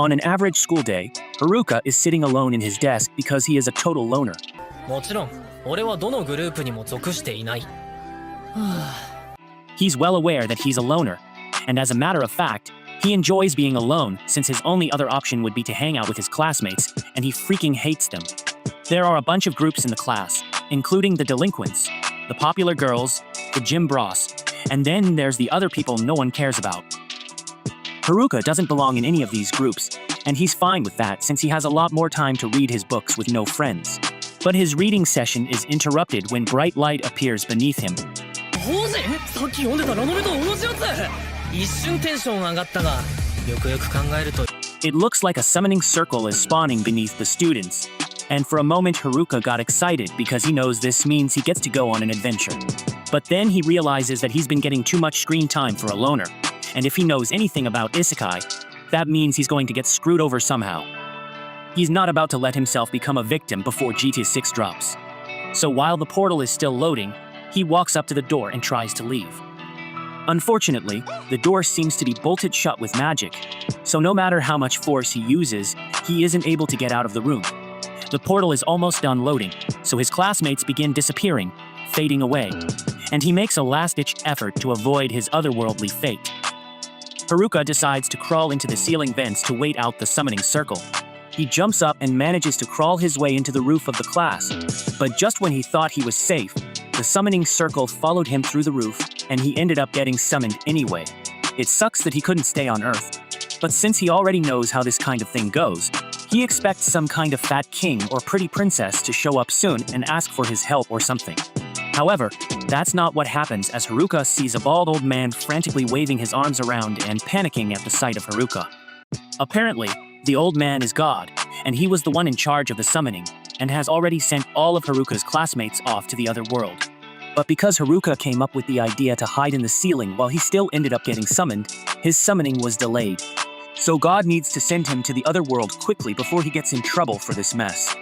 On an average school day, Haruka is sitting alone in his desk because he is a total loner. もちろん、俺はどのグループにも属していない。He's well aware that he's a loner, and as a matter of fact, he enjoys being alone since his only other option would be to hang out with his classmates, and he freaking hates them. There are a bunch of groups in the class, including the delinquents, the popular girls, the gym bros, and then there's the other people no one cares about. Haruka doesn't belong in any of these groups, and he's fine with that since he has a lot more time to read his books with no friends. But his reading session is interrupted when bright light appears beneath him. さっき読んでたラノベと同じやつ。一瞬テンション上がったが、よくよく考えると。It looks like a summoning circle is spawning beneath the students, and for a moment Haruka got excited because he knows this means he gets to go on an adventure. But then he realizes that he's been getting too much screen time for a loner, and if he knows anything about isekai, that means he's going to get screwed over somehow. He's not about to let himself become a victim before GTA 6 drops. So while the portal is still loading, he walks up to the door and tries to leave. Unfortunately, the door seems to be bolted shut with magic, so no matter how much force he uses, he isn't able to get out of the room. The portal is almost done loading, so his classmates begin disappearing, fading away, and he makes a last-ditch effort to avoid his otherworldly fate. Haruka decides to crawl into the ceiling vents to wait out the summoning circle. He jumps up and manages to crawl his way into the roof of the class, but just when he thought he was safe, the summoning circle followed him through the roof, and he ended up getting summoned anyway. It sucks that he couldn't stay on Earth, but since he already knows how this kind of thing goes, he expects some kind of fat king or pretty princess to show up soon and ask for his help or something. However, that's not what happens as Haruka sees a bald old man frantically waving his arms around and panicking at the sight of Haruka. Apparently, the old man is God, and he was the one in charge of the summoning, and has already sent all of Haruka's classmates off to the other world. But because Haruka came up with the idea to hide in the ceiling while he still ended up getting summoned, his summoning was delayed. So God needs to send him to the other world quickly before he gets in trouble for this mess.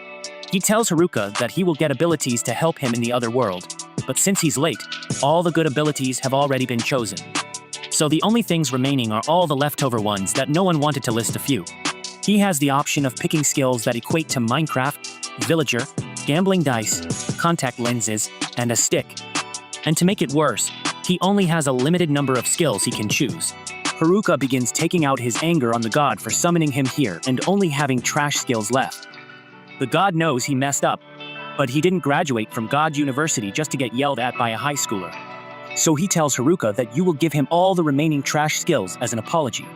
He tells Haruka that he will get abilities to help him in the other world, but since he's late, all the good abilities have already been chosen. So the only things remaining are all the leftover ones that no one wanted to list a few. He has the option of picking skills that equate to Minecraft, villager, gambling dice, contact lenses, and a stick. And to make it worse, he only has a limited number of skills he can choose. Haruka begins taking out his anger on the god for summoning him here and only having trash skills left. The god knows he messed up, but he didn't graduate from God University just to get yelled at by a high schooler. So he tells Haruka that you will give him all the remaining trash skills as an apology.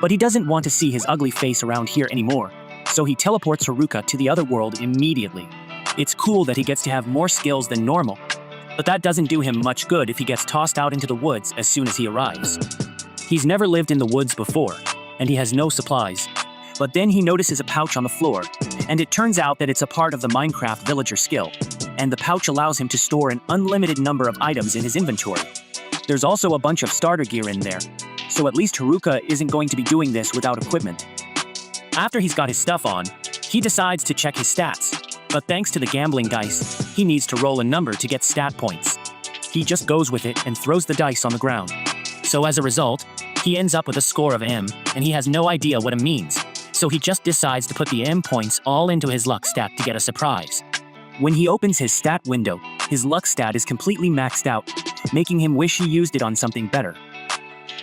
But he doesn't want to see his ugly face around here anymore, so he teleports Haruka to the other world immediately. It's cool that he gets to have more skills than normal, but that doesn't do him much good if he gets tossed out into the woods as soon as he arrives. He's never lived in the woods before, and he has no supplies. But then he notices a pouch on the floor, and it turns out that it's a part of the Minecraft villager skill, and the pouch allows him to store an unlimited number of items in his inventory. There's also a bunch of starter gear in there, so at least Haruka isn't going to be doing this without equipment. After he's got his stuff on, he decides to check his stats, but thanks to the gambling dice, he needs to roll a number to get stat points. He just goes with it and throws the dice on the ground. So as a result, he ends up with a score of M, and he has no idea what it means, so he just decides to put the M points all into his luck stat to get a surprise. When he opens his stat window, his luck stat is completely maxed out, making him wish he used it on something better.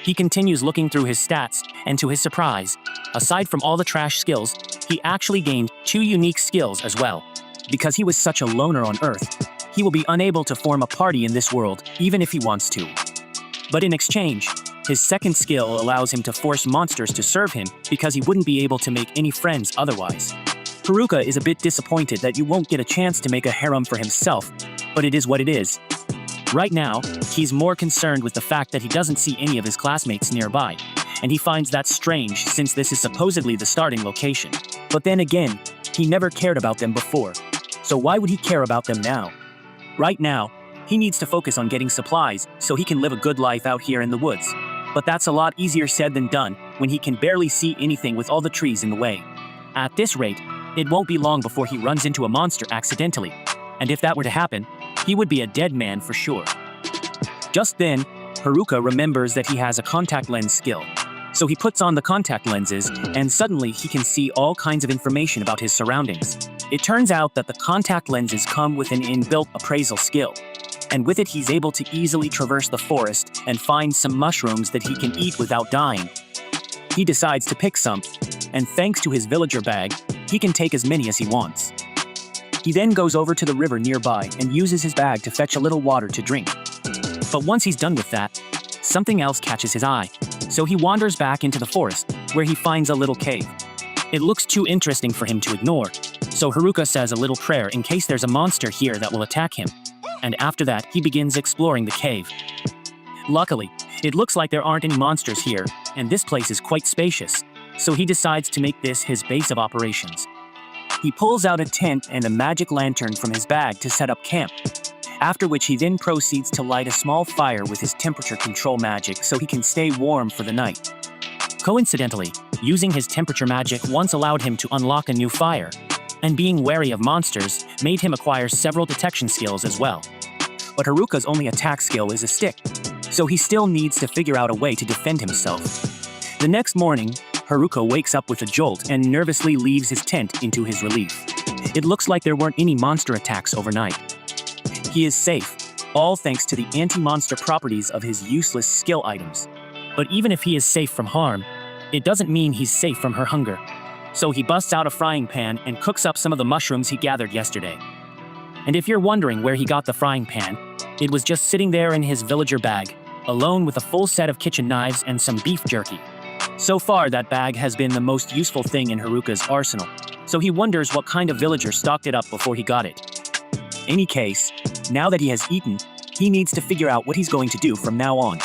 He continues looking through his stats, and to his surprise, aside from all the trash skills, he actually gained 2 unique skills as well. Because he was such a loner on Earth, he will be unable to form a party in this world, even if he wants to. But in exchange, his second skill allows him to force monsters to serve him because he wouldn't be able to make any friends otherwise. Haruka is a bit disappointed that you won't get a chance to make a harem for himself, but it is what it is. Right now, he's more concerned with the fact that he doesn't see any of his classmates nearby, and he finds that strange since this is supposedly the starting location. But then again, he never cared about them before, so why would he care about them now? Right now, he needs to focus on getting supplies so he can live a good life out here in the woods. But that's a lot easier said than done when he can barely see anything with all the trees in the way. At this rate, it won't be long before he runs into a monster accidentally, and if that were to happen, he would be a dead man for sure. Just then, Haruka remembers that he has a contact lens skill, So he puts on the contact lenses, and suddenly he can see all kinds of information about his surroundings. It turns out that the contact lenses come with an inbuilt appraisal skill. And with it he's able to easily traverse the forest and find some mushrooms that he can eat without dying. He decides to pick some, and thanks to his villager bag, he can take as many as he wants. He then goes over to the river nearby and uses his bag to fetch a little water to drink. But once he's done with that, something else catches his eye. So he wanders back into the forest, where he finds a little cave. It looks too interesting for him to ignore, so Haruka says a little prayer in case there's a monster here that will attack him. And after that, he begins exploring the cave. Luckily, it looks like there aren't any monsters here, and this place is quite spacious, so he decides to make this his base of operations. He pulls out a tent and a magic lantern from his bag to set up camp, after which he then proceeds to light a small fire with his temperature control magic so he can stay warm for the night. Coincidentally, using his temperature magic once allowed him to unlock a new fire, and being wary of monsters made him acquire several detection skills as well. But Haruka's only attack skill is a stick, so he still needs to figure out a way to defend himself. The next morning, Haruka wakes up with a jolt and nervously leaves his tent into his relief. It looks like there weren't any monster attacks overnight. He is safe, all thanks to the anti-monster properties of his useless skill items. But even if he is safe from harm, it doesn't mean he's safe from her hunger. So he busts out a frying pan and cooks up some of the mushrooms he gathered yesterday. And if you're wondering where he got the frying pan, it was just sitting there in his villager bag, along with a full set of kitchen knives and some beef jerky. So far, that bag has been the most useful thing in Haruka's arsenal, so he wonders what kind of villager stocked it up before he got it. Any case, now that he has eaten, he needs to figure out what he's going to do from now on.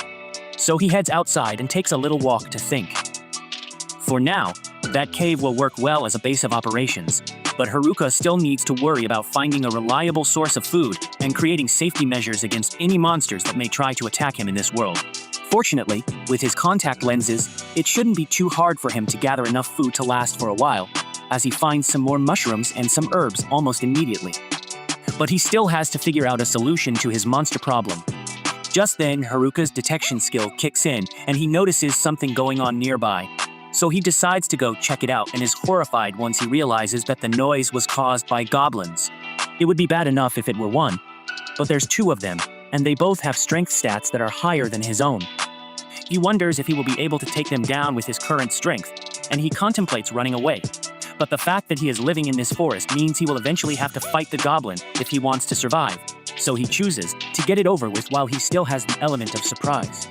So he heads outside and takes a little walk to think. For now, that cave will work well as a base of operations, but Haruka still needs to worry about finding a reliable source of food and creating safety measures against any monsters that may try to attack him in this world. Fortunately, with his contact lenses, it shouldn't be too hard for him to gather enough food to last for a while, as he finds some more mushrooms and some herbs almost immediately. But he still has to figure out a solution to his monster problem. Just then, Haruka's detection skill kicks in, and he notices something going on nearby. So he decides to go check it out and is horrified once he realizes that the noise was caused by goblins. It would be bad enough if it were one, but there's two of them, and they both have strength stats that are higher than his own. He wonders if he will be able to take them down with his current strength, and he contemplates running away. But the fact that he is living in this forest means he will eventually have to fight the goblin if he wants to survive, so he chooses to get it over with while he still has the element of surprise.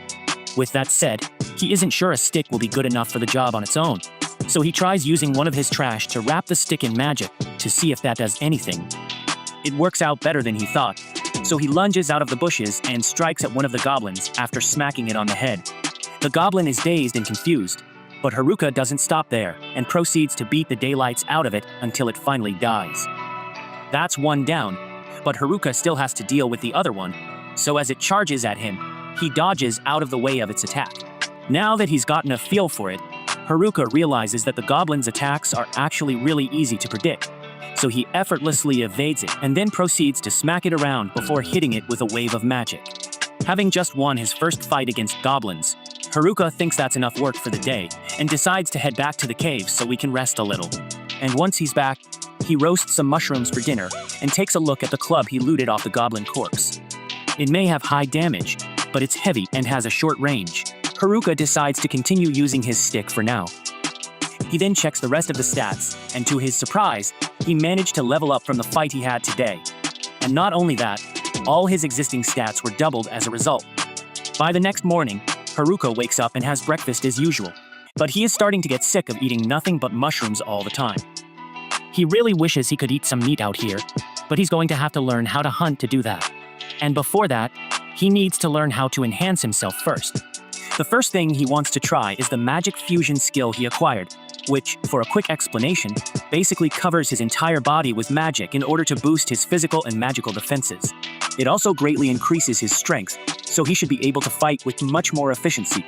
With that said, he isn't sure a stick will be good enough for the job on its own, so he tries using one of his trash to wrap the stick in magic to see if that does anything. It works out better than he thought, so he lunges out of the bushes and strikes at one of the goblins after smacking it on the head. The goblin is dazed and confused, but Haruka doesn't stop there and proceeds to beat the daylights out of it until it finally dies. That's one down, but Haruka still has to deal with the other one, so as it charges at him, he dodges out of the way of its attack. Now that he's gotten a feel for it, Haruka realizes that the goblin's attacks are actually really easy to predict, so he effortlessly evades it and then proceeds to smack it around before hitting it with a wave of magic. Having just won his first fight against goblins, Haruka thinks that's enough work for the day and decides to head back to the cave so he can rest a little. And once he's back, he roasts some mushrooms for dinner and takes a look at the club he looted off the goblin corpse. It may have high damage, but it's heavy and has a short range. Haruka decides to continue using his stick for now. He then checks the rest of the stats, and to his surprise, he managed to level up from the fight he had today. And not only that, all his existing stats were doubled as a result. By the next morning, Haruka wakes up and has breakfast as usual, but he is starting to get sick of eating nothing but mushrooms all the time. He really wishes he could eat some meat out here, but he's going to have to learn how to hunt to do that. And before that, he needs to learn how to enhance himself first. The first thing he wants to try is the magic fusion skill he acquired, which, for a quick explanation, basically covers his entire body with magic in order to boost his physical and magical defenses. It also greatly increases his strength, so he should be able to fight with much more efficiency.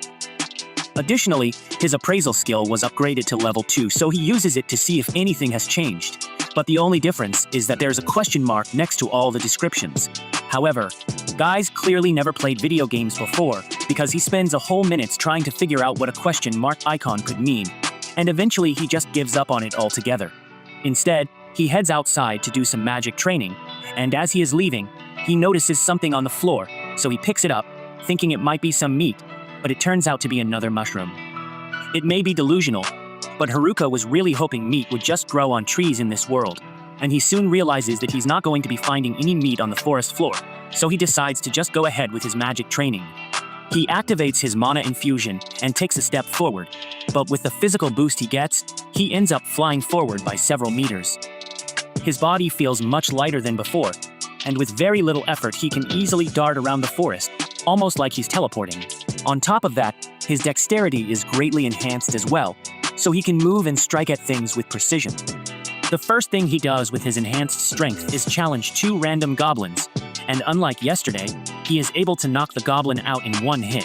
Additionally, his appraisal skill was upgraded to level 2, so he uses it to see if anything has changed. But the only difference is that there's a question mark next to all the descriptions. However, guys clearly never played video games before because he spends a whole minute trying to figure out what a question mark icon could mean, and eventually he just gives up on it altogether. Instead, he heads outside to do some magic training, and as he is leaving, he notices something on the floor, so he picks it up, thinking it might be some meat, but it turns out to be another mushroom. It may be delusional, but Haruka was really hoping meat would just grow on trees in this world, and he soon realizes that he's not going to be finding any meat on the forest floor, so he decides to just go ahead with his magic training. He activates his mana infusion and takes a step forward, but with the physical boost he gets, he ends up flying forward by several meters. His body feels much lighter than before, and with very little effort he can easily dart around the forest, almost like he's teleporting. On top of that, his dexterity is greatly enhanced as well, so he can move and strike at things with precision. The first thing he does with his enhanced strength is challenge 2 random goblins, and unlike yesterday, he is able to knock the goblin out in one hit.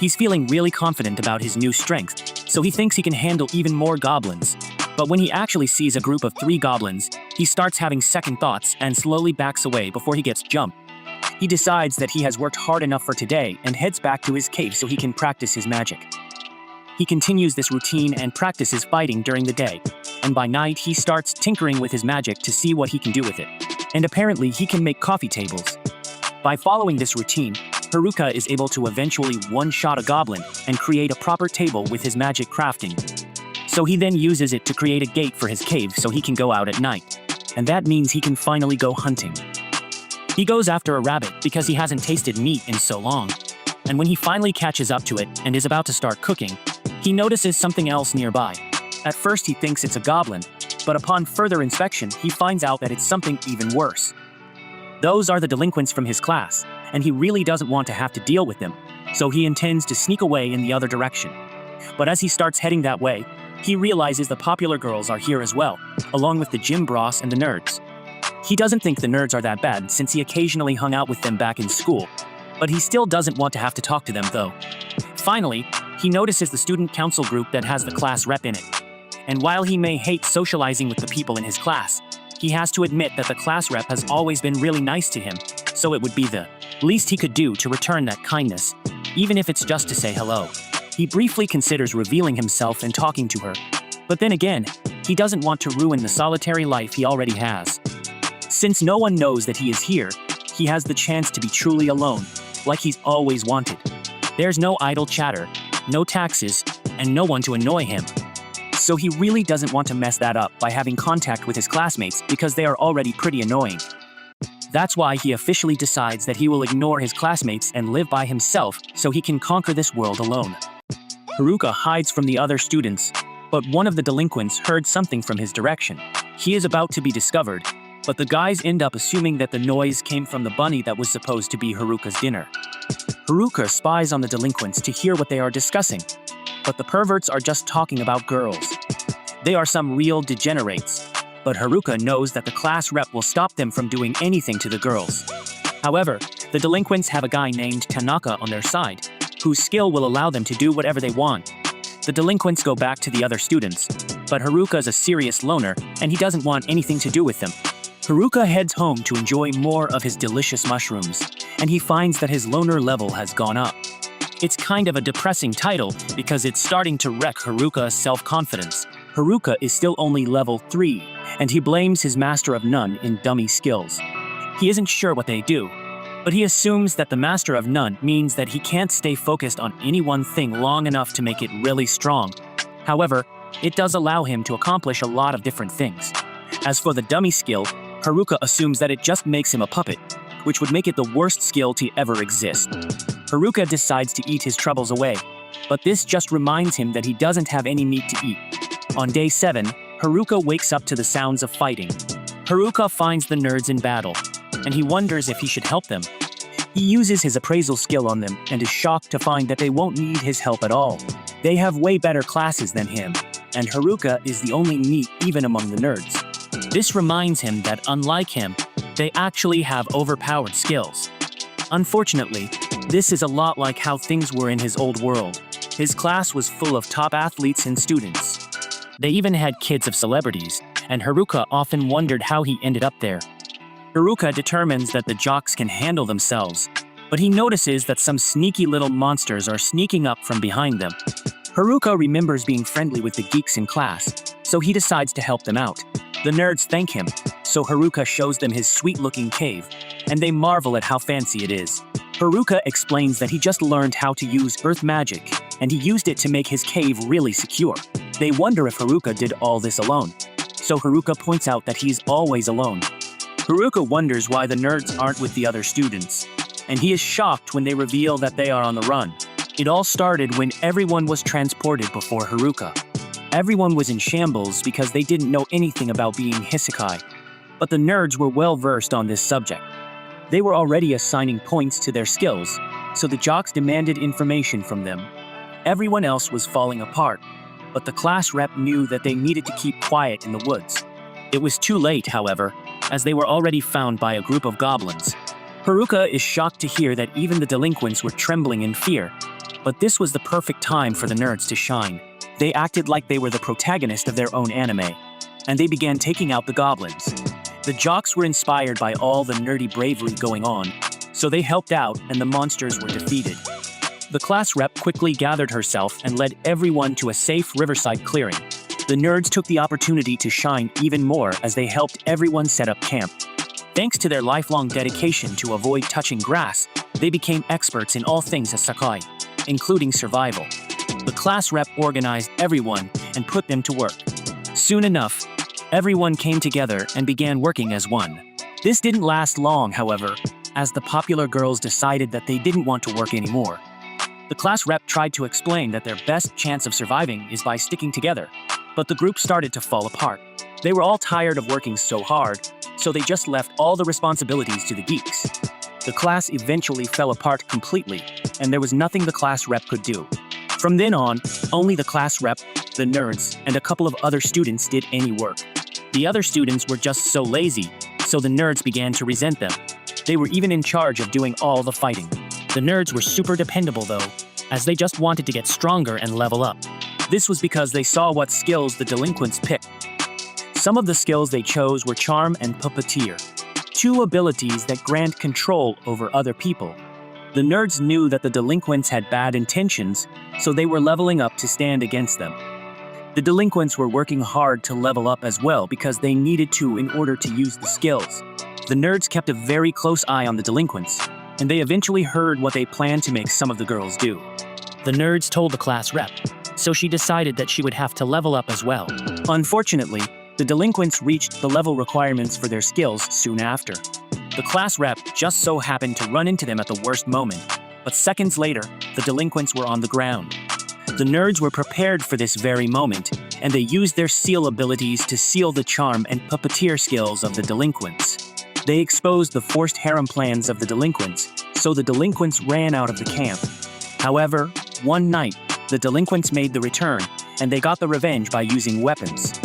He's feeling really confident about his new strength, so he thinks he can handle even more goblins. But when he actually sees a group of 3 goblins, he starts having second thoughts and slowly backs away before he gets jumped. He decides that he has worked hard enough for today and heads back to his cave so he can practice his magic. He continues this routine and practices fighting during the day, and by night he starts tinkering with his magic to see what he can do with it. And apparently he can make coffee tables. By following this routine, Haruka is able to eventually one-shot a goblin and create a proper table with his magic crafting. So he then uses it to create a gate for his cave so he can go out at night. And that means he can finally go hunting. He goes after a rabbit because he hasn't tasted meat in so long. And when he finally catches up to it and is about to start cooking, he notices something else nearby. At first he thinks it's a goblin, but upon further inspection he finds out that it's something even worse. Those are the delinquents from his class, and he really doesn't want to have to deal with them, so he intends to sneak away in the other direction. But as he starts heading that way, he realizes the popular girls are here as well, along with the gym bros and the nerds. He doesn't think the nerds are that bad since he occasionally hung out with them back in school, but he still doesn't want to have to talk to them though. Finally, he notices the student council group that has the class rep in it. And while he may hate socializing with the people in his class, he has to admit that the class rep has always been really nice to him, so it would be the least he could do to return that kindness, even if it's just to say hello. He briefly considers revealing himself and talking to her, but then again, he doesn't want to ruin the solitary life he already has. Since no one knows that he is here, he has the chance to be truly alone, like he's always wanted. There's no idle chatter, no taxes, and no one to annoy him. So he really doesn't want to mess that up by having contact with his classmates because they are already pretty annoying. That's why he officially decides that he will ignore his classmates and live by himself so he can conquer this world alone. Haruka hides from the other students, but one of the delinquents heard something from his direction. He is about to be discovered, but the guys end up assuming that the noise came from the bunny that was supposed to be Haruka's dinner. Haruka spies on the delinquents to hear what they are discussing, but the perverts are just talking about girls. They are some real degenerates, but Haruka knows that the class rep will stop them from doing anything to the girls. However, the delinquents have a guy named Tanaka on their side, whose skill will allow them to do whatever they want. The delinquents go back to the other students, but Haruka is a serious loner and he doesn't want anything to do with them. Haruka heads home to enjoy more of his delicious mushrooms, and he finds that his loner level has gone up. It's kind of a depressing title because it's starting to wreck Haruka's self-confidence. Haruka is still only level 3, and he blames his Master of None in dummy skills. He isn't sure what they do, but he assumes that the Master of None means that he can't stay focused on any one thing long enough to make it really strong. However, it does allow him to accomplish a lot of different things. As for the dummy skill, Haruka assumes that it just makes him a puppet, which would make it the worst skill to ever exist. Haruka decides to eat his troubles away, but this just reminds him that he doesn't have any meat to eat. On day 7, Haruka wakes up to the sounds of fighting. Haruka finds the nerds in battle, and he wonders if he should help them. He uses his appraisal skill on them and is shocked to find that they won't need his help at all. They have way better classes than him, and Haruka is the only NEET even among the nerds. This reminds him that unlike him, they actually have overpowered skills. Unfortunately, this is a lot like how things were in his old world. His class was full of top athletes and students. They even had kids of celebrities, and Haruka often wondered how he ended up there. Haruka determines that the jocks can handle themselves, but he notices that some sneaky little monsters are sneaking up from behind them. Haruka remembers being friendly with the geeks in class, so he decides to help them out. The nerds thank him, so Haruka shows them his sweet-looking cave, and they marvel at how fancy it is. Haruka explains that he just learned how to use earth magic, and he used it to make his cave really secure. They wonder if Haruka did all this alone, so Haruka points out that he's always alone. Haruka wonders why the nerds aren't with the other students, and he is shocked when they reveal that they are on the run. It all started when everyone was transported before Haruka. Everyone was in shambles because they didn't know anything about being isekai, but the nerds were well versed on this subject. They were already assigning points to their skills, so the jocks demanded information from them. Everyone else was falling apart, but the class rep knew that they needed to keep quiet in the woods. It was too late, however, as they were already found by a group of goblins. Haruka is shocked to hear that even the delinquents were trembling in fear, but this was the perfect time for the nerds to shine. They acted like they were the protagonist of their own anime, and they began taking out the goblins. The jocks were inspired by all the nerdy bravery going on, so they helped out and the monsters were defeated. The class rep quickly gathered herself and led everyone to a safe riverside clearing. The nerds took the opportunity to shine even more as they helped everyone set up camp. Thanks to their lifelong dedication to avoid touching grass, they became experts in all things isekai, including survival. The class rep organized everyone and put them to work. Soon enough, everyone came together and began working as one. This didn't last long, however, as the popular girls decided that they didn't want to work anymore. The class rep tried to explain that their best chance of surviving is by sticking together, but the group started to fall apart. They were all tired of working so hard, so they just left all the responsibilities to the geeks. The class eventually fell apart completely, and there was nothing the class rep could do. From then on, only the class rep, the nerds, and a couple of other students did any work. The other students were just so lazy, so the nerds began to resent them. They were even in charge of doing all the fighting. The nerds were super dependable though, as they just wanted to get stronger and level up. This was because they saw what skills the delinquents picked. Some of the skills they chose were charm and puppeteer, two abilities that grant control over other people. The nerds knew that the delinquents had bad intentions, so they were leveling up to stand against them. The delinquents were working hard to level up as well because they needed to in order to use the skills. The nerds kept a very close eye on the delinquents, and they eventually heard what they planned to make some of the girls do. The nerds told the class rep, so she decided that she would have to level up as well. Unfortunately, the delinquents reached the level requirements for their skills soon after. The class rep just so happened to run into them at the worst moment, but seconds later, the delinquents were on the ground. The nerds were prepared for this very moment, and they used their seal abilities to seal the charm and puppeteer skills of the delinquents. They exposed the forced harem plans of the delinquents, so the delinquents ran out of the camp. However, one night, the delinquents made the return, and they got the revenge by using weapons.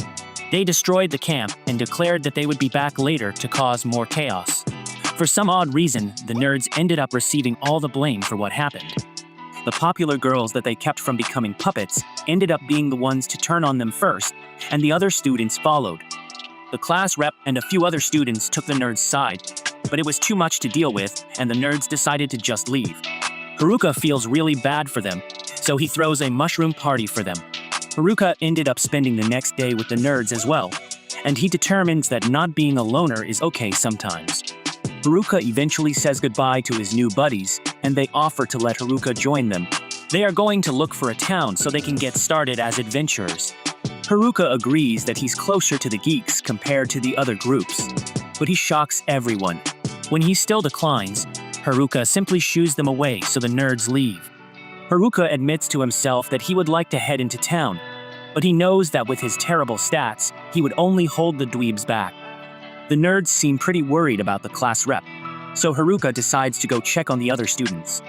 They destroyed the camp and declared that they would be back later to cause more chaos. For some odd reason, the nerds ended up receiving all the blame for what happened. The popular girls that they kept from becoming puppets ended up being the ones to turn on them first, and the other students followed. The class rep and a few other students took the nerds' side, but it was too much to deal with, and the nerds decided to just leave. Haruka feels really bad for them, so he throws a mushroom party for them. Haruka ended up spending the next day with the nerds as well, and he determines that not being a loner is okay sometimes. Haruka eventually says goodbye to his new buddies, and they offer to let Haruka join them. They are going to look for a town so they can get started as adventurers. Haruka agrees that he's closer to the geeks compared to the other groups, but he shocks everyone. When he still declines, Haruka simply shoos them away so the nerds leave. Haruka admits to himself that he would like to head into town, but he knows that with his terrible stats, he would only hold the dweebs back. The nerds seem pretty worried about the class rep, so Haruka decides to go check on the other students.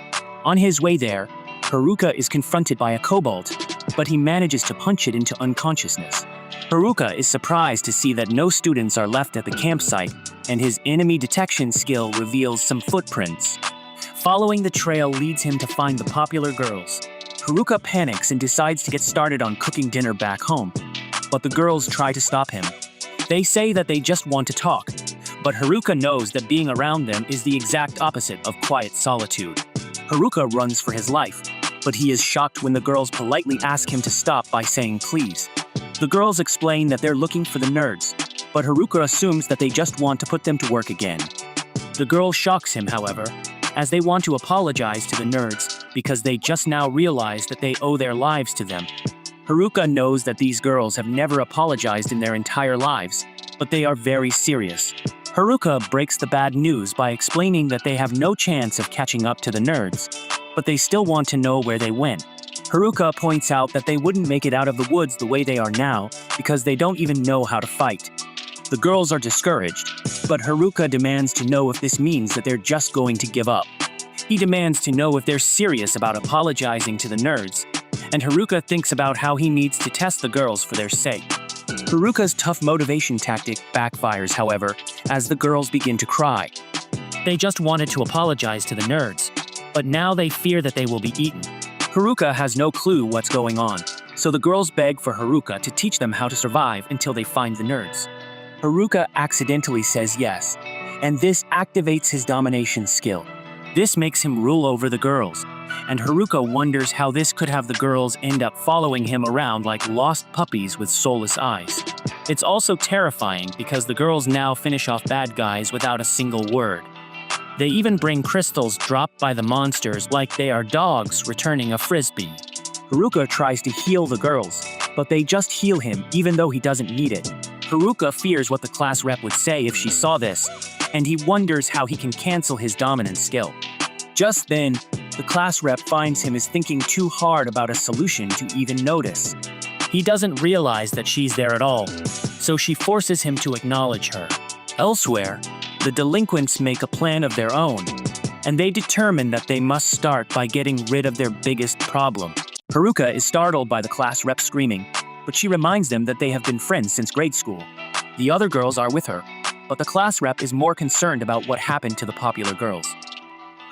On his way there, Haruka is confronted by a kobold, but he manages to punch it into unconsciousness. Haruka is surprised to see that no students are left at the campsite, and his enemy detection skill reveals some footprints. Following the trail leads him to find the popular girls. Haruka panics and decides to get started on cooking dinner back home, but the girls try to stop him. They say that they just want to talk, But Haruka knows that being around them is the exact opposite of quiet solitude. Haruka runs for his life, but he is shocked when the girls politely ask him to stop by saying please. The girls explain that they're looking for the nerds, but Haruka assumes that they just want to put them to work again. The girl shocks him, however, as they want to apologize to the nerds because they just now realize that they owe their lives to them. Haruka knows that these girls have never apologized in their entire lives, but they are very serious. Haruka breaks the bad news by explaining that they have no chance of catching up to the nerds, but they still want to know where they went. Haruka points out that they wouldn't make it out of the woods the way they are now because they don't even know how to fight. The girls are discouraged, but Haruka demands to know if this means that they're just going to give up. He demands to know if they're serious about apologizing to the nerds, and Haruka thinks about how he needs to test the girls for their sake. Haruka's tough motivation tactic backfires, however, as the girls begin to cry. They just wanted to apologize to the nerds, but now they fear that they will be eaten. Haruka has no clue what's going on, so the girls beg for Haruka to teach them how to survive until they find the nerds. Haruka accidentally says yes, and this activates his domination skill. This makes him rule over the girls, and Haruka wonders how this could have the girls end up following him around like lost puppies with soulless eyes. It's also terrifying because the girls now finish off bad guys without a single word. They even bring crystals dropped by the monsters like they are dogs returning a frisbee. Haruka tries to heal the girls, but they just heal him even though he doesn't need it. Haruka fears what the class rep would say if she saw this, and he wonders how he can cancel his dominant skill. Just then, the class rep finds him is thinking too hard about a solution to even notice. He doesn't realize that she's there at all, so she forces him to acknowledge her. Elsewhere, the delinquents make a plan of their own, and they determine that they must start by getting rid of their biggest problem. Haruka is startled by the class rep screaming, but she reminds them that they have been friends since grade school. The other girls are with her, but the class rep is more concerned about what happened to the popular girls.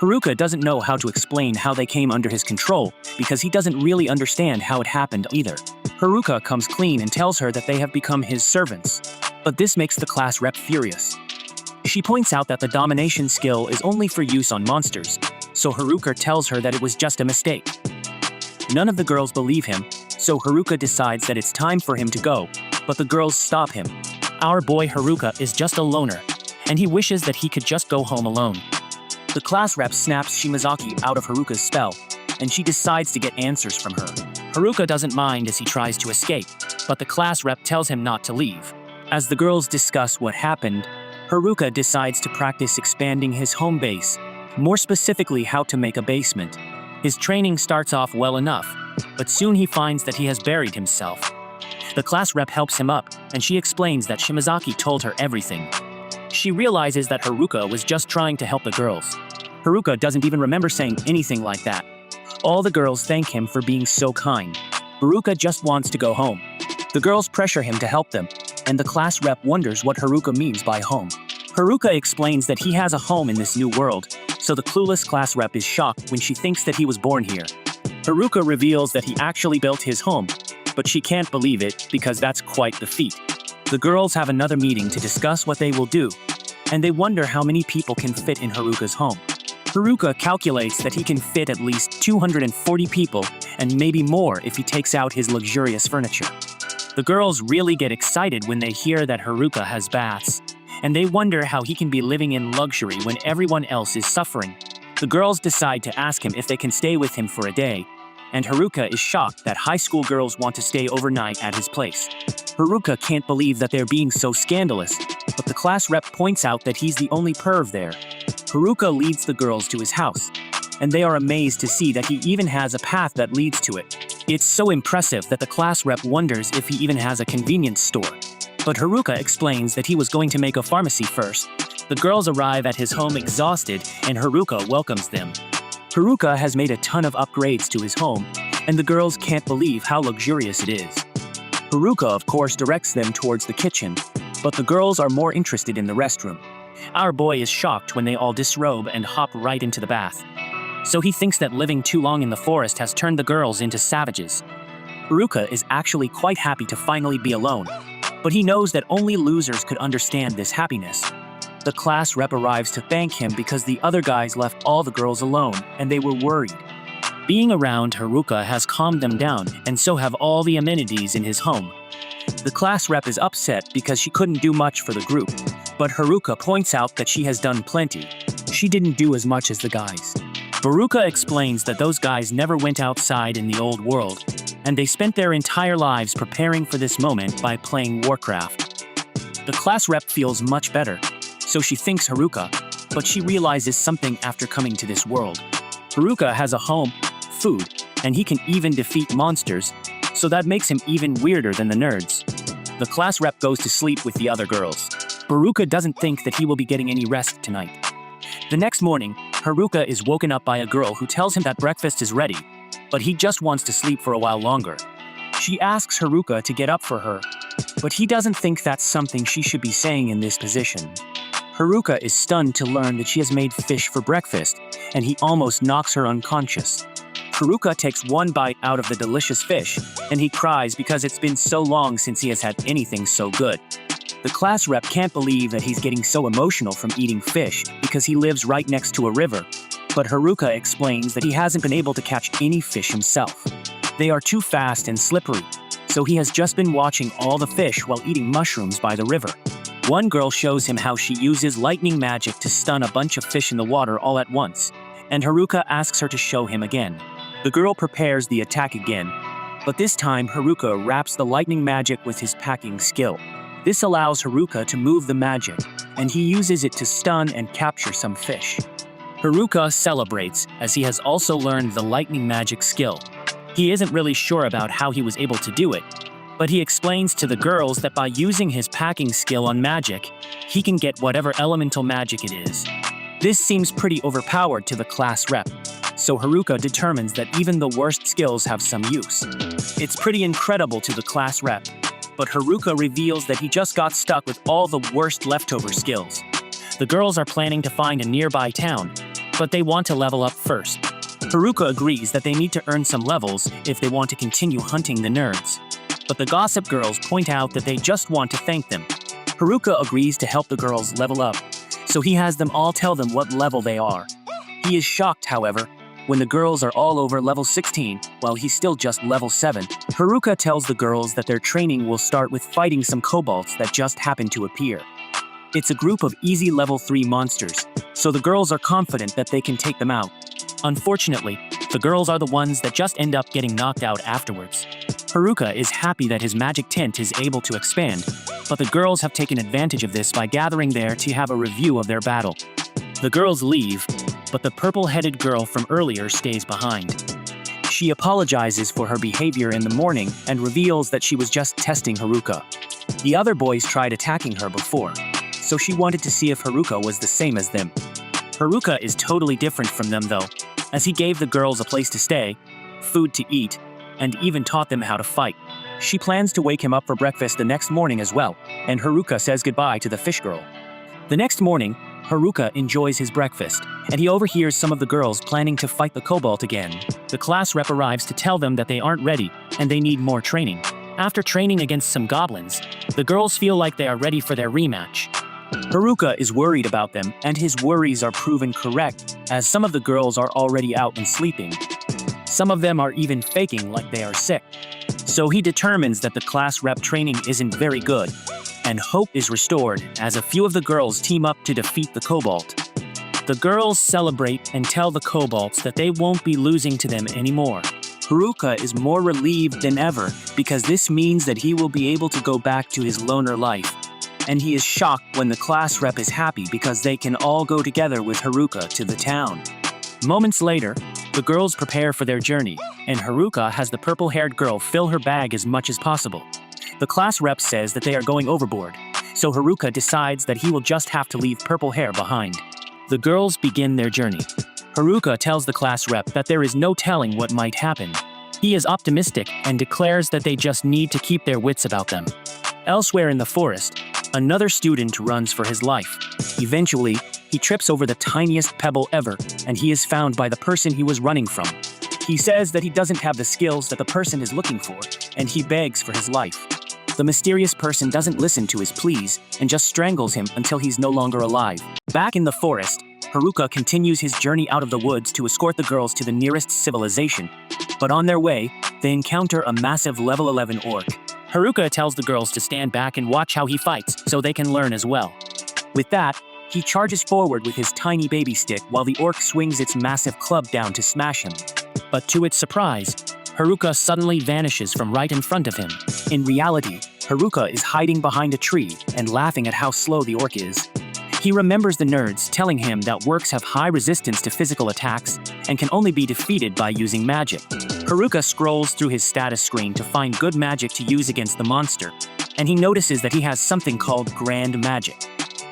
Haruka doesn't know how to explain how they came under his control because he doesn't really understand how it happened either. Haruka comes clean and tells her that they have become his servants, but this makes the class rep furious. She points out that the domination skill is only for use on monsters, so Haruka tells her that it was just a mistake. None of the girls believe him, so Haruka decides that it's time for him to go, but the girls stop him. Our boy Haruka is just a loner, and he wishes that he could just go home alone. The class rep snaps Shimazaki out of Haruka's spell, and she decides to get answers from her. Haruka doesn't mind as he tries to escape, but the class rep tells him not to leave. As the girls discuss what happened, Haruka decides to practice expanding his home base, more specifically how to make a basement. His training starts off well enough, but soon he finds that he has buried himself. The class rep helps him up, and she explains that Shimazaki told her everything. She realizes that Haruka was just trying to help the girls. Haruka doesn't even remember saying anything like that. All the girls thank him for being so kind. Haruka just wants to go home. The girls pressure him to help them, and the class rep wonders what Haruka means by home. Haruka explains that he has a home in this new world, so the clueless class rep is shocked when she thinks that he was born here. Haruka reveals that he actually built his home, but she can't believe it because that's quite the feat. The girls have another meeting to discuss what they will do, and they wonder how many people can fit in Haruka's home. Haruka calculates that he can fit at least 240 people, and maybe more if he takes out his luxurious furniture. The girls really get excited when they hear that Haruka has baths, and they wonder how he can be living in luxury when everyone else is suffering. The girls decide to ask him if they can stay with him for a day, and Haruka is shocked that high school girls want to stay overnight at his place. Haruka can't believe that they're being so scandalous, but the class rep points out that he's the only perv there. Haruka leads the girls to his house, and they are amazed to see that he even has a path that leads to it. It's so impressive that the class rep wonders if he even has a convenience store. But Haruka explains that he was going to make a pharmacy first. The girls arrive at his home exhausted, and Haruka welcomes them. Haruka has made a ton of upgrades to his home, and the girls can't believe how luxurious it is. Haruka, of course, directs them towards the kitchen, but the girls are more interested in the restroom. Our boy is shocked when they all disrobe and hop right into the bath. So he thinks that living too long in the forest has turned the girls into savages. Haruka is actually quite happy to finally be alone, but he knows that only losers could understand this happiness. The class rep arrives to thank him because the other guys left all the girls alone, and they were worried. Being around Haruka has calmed them down, and so have all the amenities in his home. The class rep is upset because she couldn't do much for the group, but Haruka points out that she has done plenty. She didn't do as much as the guys. Haruka explains that those guys never went outside in the old world, and they spent their entire lives preparing for this moment by playing Warcraft. The class rep feels much better, so she thanks Haruka, but she realizes something after coming to this world. Haruka has a home, food, and he can even defeat monsters, so that makes him even weirder than the nerds. The class rep goes to sleep with the other girls. Haruka doesn't think that he will be getting any rest tonight. The next morning, Haruka is woken up by a girl who tells him that breakfast is ready, but he just wants to sleep for a while longer. She asks Haruka to get up for her, but he doesn't think that's something she should be saying in this position. Haruka is stunned to learn that she has made fish for breakfast, and he almost knocks her unconscious. Haruka takes one bite out of the delicious fish, and he cries because it's been so long since he has had anything so good. The class rep can't believe that he's getting so emotional from eating fish because he lives right next to a river, but Haruka explains that he hasn't been able to catch any fish himself. They are too fast and slippery, so he has just been watching all the fish while eating mushrooms by the river. One girl shows him how she uses lightning magic to stun a bunch of fish in the water all at once, and Haruka asks her to show him again. The girl prepares the attack again, but this time Haruka wraps the lightning magic with his packing skill. This allows Haruka to move the magic, and he uses it to stun and capture some fish. Haruka celebrates, as he has also learned the lightning magic skill. He isn't really sure about how he was able to do it, but he explains to the girls that by using his packing skill on magic, he can get whatever elemental magic it is. This seems pretty overpowered to the class rep, so Haruka determines that even the worst skills have some use. It's pretty incredible to the class rep, but Haruka reveals that he just got stuck with all the worst leftover skills. The girls are planning to find a nearby town, but they want to level up first. Haruka agrees that they need to earn some levels if they want to continue hunting the nerds. But the gossip girls point out that they just want to thank them. Haruka agrees to help the girls level up, so he has them all tell them what level they are. He is shocked, however, when the girls are all over level 16, while he's still just level 7. Haruka tells the girls that their training will start with fighting some kobolds that just happen to appear. It's a group of easy level 3 monsters, so the girls are confident that they can take them out. Unfortunately, the girls are the ones that just end up getting knocked out afterwards. Haruka is happy that his magic tent is able to expand, but the girls have taken advantage of this by gathering there to have a review of their battle. The girls leave, but the purple-headed girl from earlier stays behind. She apologizes for her behavior in the morning and reveals that she was just testing Haruka. The other boys tried attacking her before, so she wanted to see if Haruka was the same as them. Haruka is totally different from them though, as he gave the girls a place to stay, food to eat, and even taught them how to fight. She plans to wake him up for breakfast the next morning as well, and Haruka says goodbye to the fish girl. The next morning, Haruka enjoys his breakfast, and he overhears some of the girls planning to fight the kobold again. The class rep arrives to tell them that they aren't ready, and they need more training. After training against some goblins, the girls feel like they are ready for their rematch. Haruka is worried about them, and his worries are proven correct, as some of the girls are already out and sleeping. Some of them are even faking like they are sick. So he determines that the class rep training isn't very good, and hope is restored as a few of the girls team up to defeat the kobold. The girls celebrate and tell the kobolds that they won't be losing to them anymore. Haruka is more relieved than ever because this means that he will be able to go back to his loner life. And he is shocked when the class rep is happy because they can all go together with Haruka to the town. Moments later, the girls prepare for their journey, and Haruka has the purple-haired girl fill her bag as much as possible. The class rep says that they are going overboard, so Haruka decides that he will just have to leave purple hair behind. The girls begin their journey. Haruka tells the class rep that there is no telling what might happen. He is optimistic and declares that they just need to keep their wits about them. Elsewhere in the forest, another student runs for his life. Eventually, he trips over the tiniest pebble ever, and he is found by the person he was running from. He says that he doesn't have the skills that the person is looking for, and he begs for his life. the mysterious person doesn't listen to his pleas and just strangles him until he's no longer alive. Back in the forest, Haruka continues his journey out of the woods to escort the girls to the nearest civilization. But on their way, they encounter a massive level 11 orc. Haruka tells the girls to stand back and watch how he fights so they can learn as well. With that, he charges forward with his tiny baby stick while the orc swings its massive club down to smash him. But to its surprise, Haruka suddenly vanishes from right in front of him. In reality, Haruka is hiding behind a tree and laughing at how slow the orc is. He remembers the nerds telling him that orcs have high resistance to physical attacks and can only be defeated by using magic. Haruka scrolls through his status screen to find good magic to use against the monster, and he notices that he has something called Grand Magic.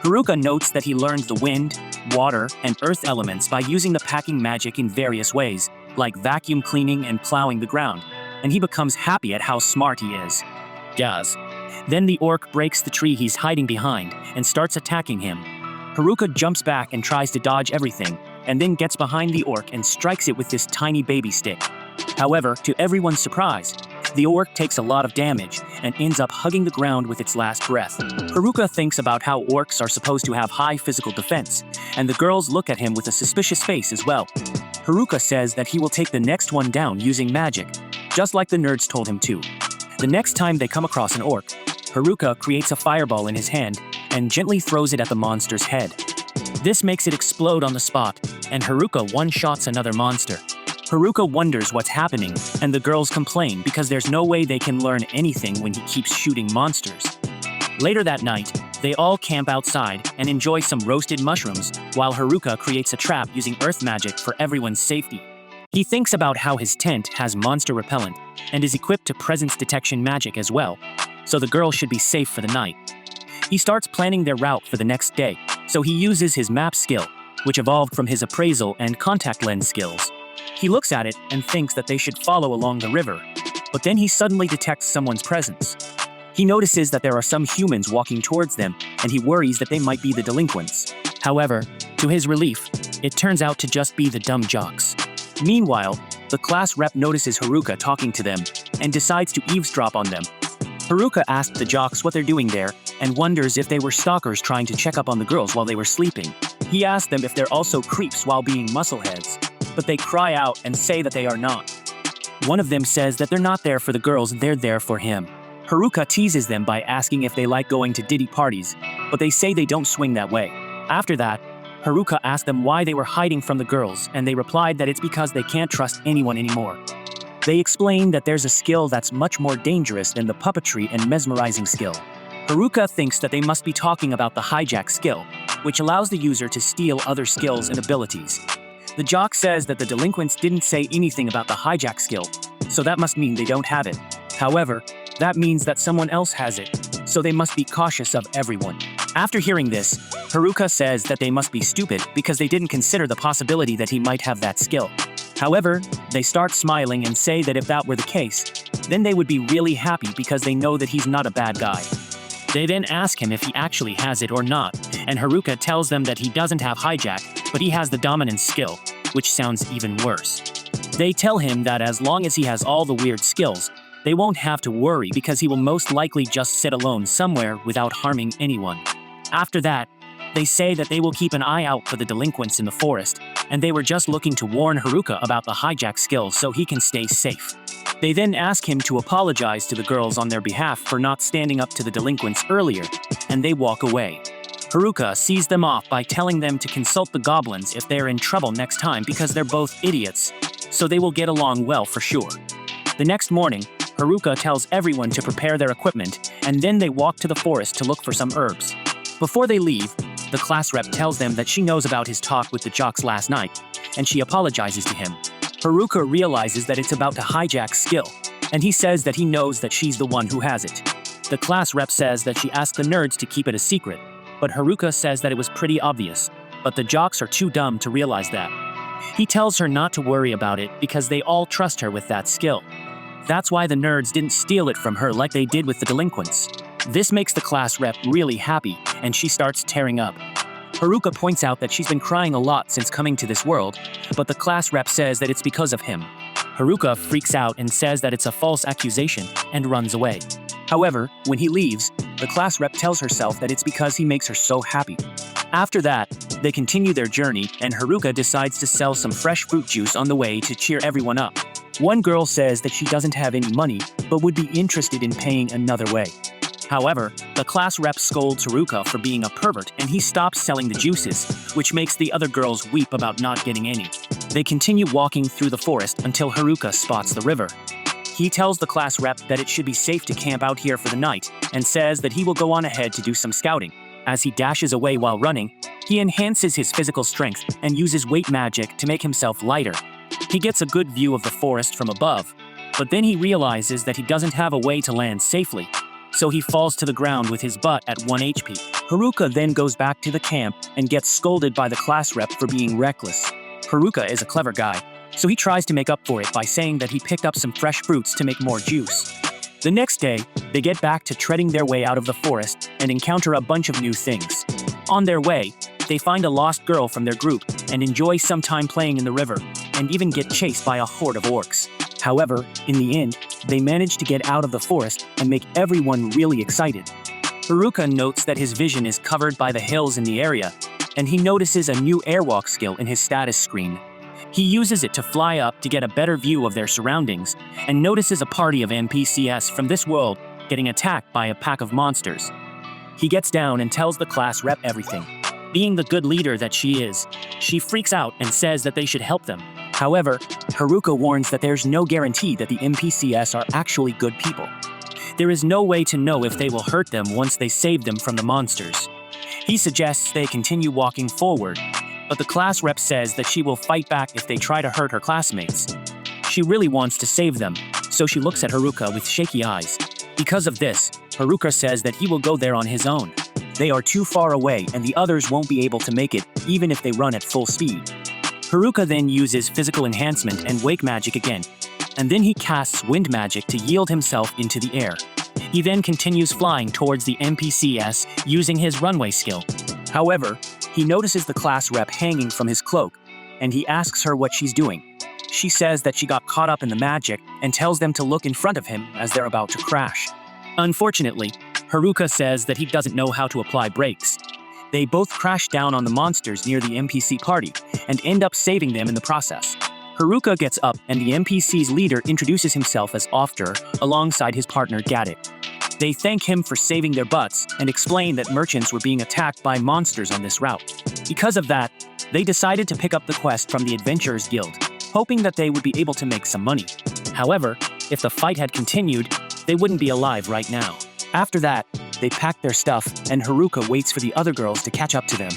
Haruka notes that he learned the wind, water, and earth elements by using the packing magic in various ways, like vacuum cleaning and plowing the ground, and he becomes happy at how smart he is. Yes. Then the orc breaks the tree he's hiding behind and starts attacking him. Haruka jumps back and tries to dodge everything, and then gets behind the orc and strikes it with this tiny baby stick. However, to everyone's surprise, the orc takes a lot of damage and ends up hugging the ground with its last breath. Haruka thinks about how orcs are supposed to have high physical defense, and the girls look at him with a suspicious face as well. Haruka says that he will take the next one down using magic, just like the nerds told him to. The next time they come across an orc, Haruka creates a fireball in his hand and gently throws it at the monster's head. This makes it explode on the spot, and Haruka one-shots another monster. Haruka wonders what's happening, and the girls complain because there's no way they can learn anything when he keeps shooting monsters. Later that night, they all camp outside and enjoy some roasted mushrooms while Haruka creates a trap using earth magic for everyone's safety. He thinks about how his tent has monster repellent and is equipped to presence detection magic as well, so the girls should be safe for the night. He starts planning their route for the next day, so he uses his map skill, which evolved from his appraisal and contact lens skills. He looks at it and thinks that they should follow along the river, but then he suddenly detects someone's presence. He notices that there are some humans walking towards them, and he worries that they might be the delinquents. However, to his relief, it turns out to just be the dumb jocks. Meanwhile, the class rep notices Haruka talking to them and decides to eavesdrop on them. Haruka asks the jocks what they're doing there and wonders if they were stalkers trying to check up on the girls while they were sleeping. He asks them if they're also creeps while being muscleheads, but they cry out and say that they are not. One of them says that they're not there for the girls, they're there for him. Haruka teases them by asking if they like going to Diddy parties, but they say they don't swing that way. After that, Haruka asked them why they were hiding from the girls, and they replied that it's because they can't trust anyone anymore. They explain that there's a skill that's much more dangerous than the puppetry and mesmerizing skill. Haruka thinks that they must be talking about the hijack skill, which allows the user to steal other skills and abilities. The jock says that the delinquents didn't say anything about the hijack skill, so that must mean they don't have it. However, that means that someone else has it, so they must be cautious of everyone. After hearing this, Haruka says that they must be stupid because they didn't consider the possibility that he might have that skill. However, they start smiling and say that if that were the case, then they would be really happy because they know that he's not a bad guy. They then ask him if he actually has it or not, and Haruka tells them that he doesn't have hijack, but he has the dominance skill, which sounds even worse. They tell him that as long as he has all the weird skills, they won't have to worry because he will most likely just sit alone somewhere without harming anyone. After that, they say that they will keep an eye out for the delinquents in the forest, and they were just looking to warn Haruka about the hijack skills so he can stay safe. They then ask him to apologize to the girls on their behalf for not standing up to the delinquents earlier, and they walk away. Haruka sees them off by telling them to consult the goblins if they're in trouble next time because they're both idiots, so they will get along well for sure. The next morning, Haruka tells everyone to prepare their equipment, and then they walk to the forest to look for some herbs. Before they leave, the class rep tells them that she knows about his talk with the jocks last night, and she apologizes to him. Haruka realizes that it's about the hijack skill, and he says that he knows that she's the one who has it. The class rep says that she asked the nerds to keep it a secret, but Haruka says that it was pretty obvious, but the jocks are too dumb to realize that. He tells her not to worry about it because they all trust her with that skill. That's why the nerds didn't steal it from her like they did with the delinquents. This makes the class rep really happy, and she starts tearing up. Haruka points out that she's been crying a lot since coming to this world, but the class rep says that it's because of him. Haruka freaks out and says that it's a false accusation and runs away. However, when he leaves, the class rep tells herself that it's because he makes her so happy. After that, they continue their journey, and Haruka decides to sell some fresh fruit juice on the way to cheer everyone up. One girl says that she doesn't have any money, but would be interested in paying another way. However, the class rep scolds Haruka for being a pervert, and he stops selling the juices, which makes the other girls weep about not getting any. They continue walking through the forest until Haruka spots the river. He tells the class rep that it should be safe to camp out here for the night, and says that he will go on ahead to do some scouting. As he dashes away while running, he enhances his physical strength and uses weight magic to make himself lighter. He gets a good view of the forest from above, but then he realizes that he doesn't have a way to land safely, so he falls to the ground with his butt at 1 HP. Haruka then goes back to the camp and gets scolded by the class rep for being reckless. Haruka is a clever guy, so he tries to make up for it by saying that he picked up some fresh fruits to make more juice. The next day, they get back to treading their way out of the forest and encounter a bunch of new things. On their way, they find a lost girl from their group and enjoy some time playing in the river, and even get chased by a horde of orcs. However, in the end, they manage to get out of the forest and make everyone really excited. Haruka notes that his vision is covered by the hills in the area, and he notices a new airwalk skill in his status screen. He uses it to fly up to get a better view of their surroundings, and notices a party of NPCs from this world getting attacked by a pack of monsters. He gets down and tells the class rep everything. Being the good leader that she is, she freaks out and says that they should help them. However, Haruka warns that there's no guarantee that the NPCs are actually good people. There is no way to know if they will hurt them once they save them from the monsters. He suggests they continue walking forward, but the class rep says that she will fight back if they try to hurt her classmates. She really wants to save them, so she looks at Haruka with shaky eyes. Because of this, Haruka says that he will go there on his own. They are too far away and the others won't be able to make it, even if they run at full speed. Haruka then uses physical enhancement and wake magic again, and then he casts wind magic to yield himself into the air. He then continues flying towards the NPCs using his runway skill. However, he notices the class rep hanging from his cloak, and he asks her what she's doing. She says that she got caught up in the magic and tells them to look in front of him as they're about to crash. Unfortunately, Haruka says that he doesn't know how to apply brakes. They both crash down on the monsters near the NPC party and end up saving them in the process. Haruka gets up and the NPC's leader introduces himself as Ofter alongside his partner Gadit. They thank him for saving their butts and explain that merchants were being attacked by monsters on this route. Because of that, they decided to pick up the quest from the Adventurers Guild, hoping that they would be able to make some money. However, if the fight had continued, they wouldn't be alive right now. After that, they pack their stuff and Haruka waits for the other girls to catch up to them.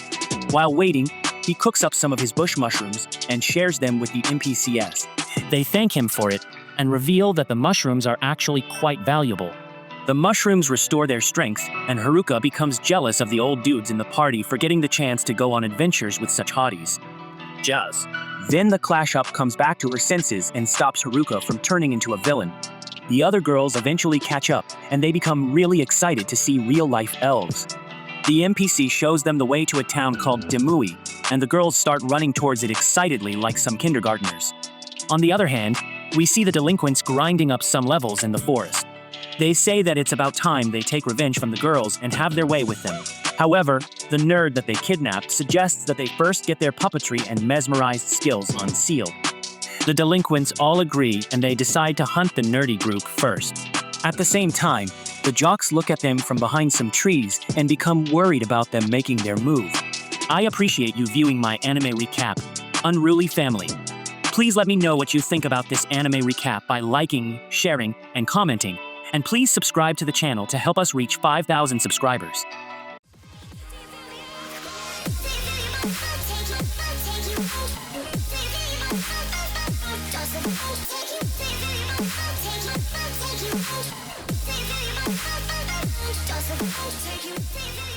While waiting, he cooks up some of his bush mushrooms and shares them with the NPCs. They thank him for it and reveal that the mushrooms are actually quite valuable. The mushrooms restore their strength, and Haruka becomes jealous of the old dudes in the party for getting the chance to go on adventures with such hotties. Jazz. Then the clash up comes back to her senses and stops Haruka from turning into a villain. The other girls eventually catch up, and they become really excited to see real-life elves. The NPC shows them the way to a town called Demui, and the girls start running towards it excitedly like some kindergartners. On the other hand, we see the delinquents grinding up some levels in the forest. They say that it's about time they take revenge from the girls and have their way with them. However, the nerd that they kidnapped suggests that they first get their puppetry and mesmerized skills unsealed. The delinquents all agree and they decide to hunt the nerdy group first. At the same time, the jocks look at them from behind some trees and become worried about them making their move. I appreciate you viewing my anime recap, Unruly Family. Please let me know what you think about this anime recap by liking, sharing, and commenting. And please subscribe to the channel to help us reach 5,000 subscribers. Take you